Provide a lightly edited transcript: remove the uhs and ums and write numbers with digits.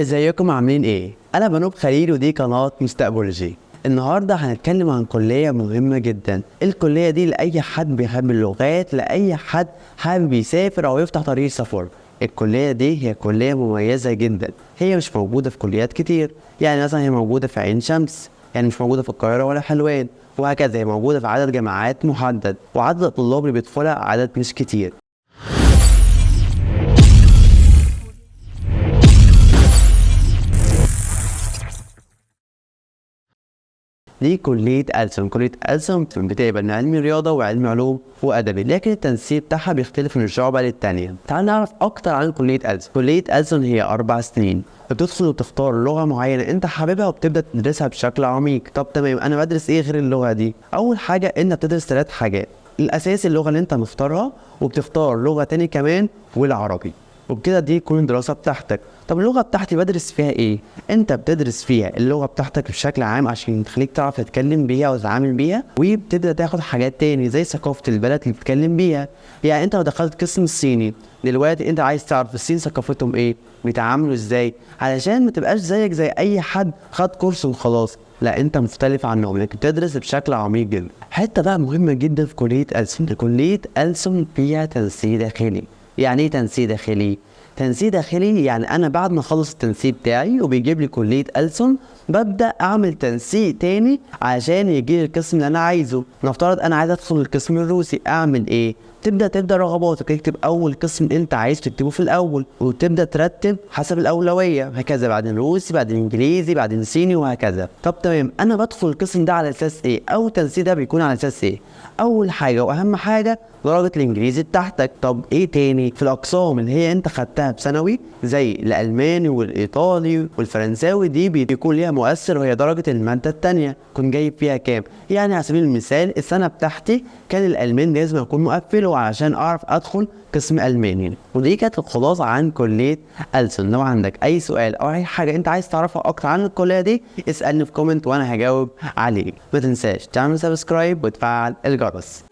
ازيكم عاملين ايه؟ انا بنوب خليل ودي قناة مستقبولوجي. النهارده هنتكلم عن كلية مهمة جدا. الكلية دي لأي حد بيحب اللغات، لأي حد حابب يسافر أو يفتح طريق سفر. الكلية دي هي كلية مميزة جدا، هي مش موجودة في كليات كتير. يعني مثلا هي موجودة في عين شمس، يعني مش موجودة في القاهرة ولا حلوان، وهكذا. هي موجودة في عدد جامعات محدد، وعدد الطلاب اللي بيدخلها عدد مش كتير. دي كلية ألسن. كلية ألسن بتقبل علم رياضة وعلم علوم وأدبي، لكن التنسيق بتاعها بيختلف من شعبة للتانية. تعال نعرف أكتر عن كلية ألسن. كلية ألسن هي 4 سنين، بتدخل وتختار لغة معينة أنت حاببها وبتبدأ تدرسها بشكل عميق. طب تمام، أنا بدرس إيه غير اللغة دي؟ أول حاجة أنت بتدرس 3 حاجات. الأساس اللغة اللي أنت مختارها، وبتختار لغة تاني كمان، والعربي. وبكده دي تكون الدراسة بتاعتك. طب اللغة بتاعتي بدرس فيها ايه؟ انت بتدرس فيها اللغة بتاعتك بشكل عام عشان تخليك تعرف تتكلم بيها وتتعامل بيها، وبتبدأ تاخد حاجات تاني زي ثقافة البلد اللي بتتكلم بيها. يعني انت لو دخلت قسم الصيني دلوقتي، انت عايز تعرف الصين ثقافتهم ايه؟ بيتعاملوا ازاي؟ علشان ما تبقاش زيك زي اي حد خد كورس وخلاص. لا، انت مختلف عنهم، انك بتدرس بشكل عميق جدا. حتة بقى مهمة جدا في كلية ألسن. كلية ألسن فيها تنسيق داخلي. يعني ايه تنسيق داخلي؟ تنسيق داخلي يعني انا بعد ما اخلص التنسيق بتاعي وبيجيب لي كليه ألسن، ببدا اعمل تنسيق تاني عشان يجي لي القسم اللي انا عايزه. نفترض انا عايز ادخل القسم الروسي، اعمل ايه؟ تبدا رغباتك، تكتب اول قسم انت عايز تكتبه في الاول، وتبدا ترتب حسب الاولويه، هكذا بعدين روسي، بعدين انجليزي، بعدين صيني، وهكذا. طب تمام، انا بدخل القسم ده على اساس ايه؟ او التنسيق ده بيكون على اساس ايه؟ اول حاجه واهم حاجه درجه الانجليزي بتاعتك. طب ايه تاني؟ في الاقسام اللي هي انت خدتها بثانوي زي الالماني والايطالي والفرنساوي، دي بيكون ليها مؤثر، وهي درجه الماده التانيه كنت جايب فيها كام. يعني على سبيل المثال السنه بتاعتي كان الالماني لازم اكون مقفل وعشان اعرف ادخل قسم الماني. ودي كانت الخلاصه عن كليه ألسن. لو عندك اي سؤال او اي حاجه انت عايز تعرفها اكتر عن الكليه دي، اسالني في كومنت وانا هجاوب عليك. ما تنساش تعمل سبسكرايب وتفعل الجرس.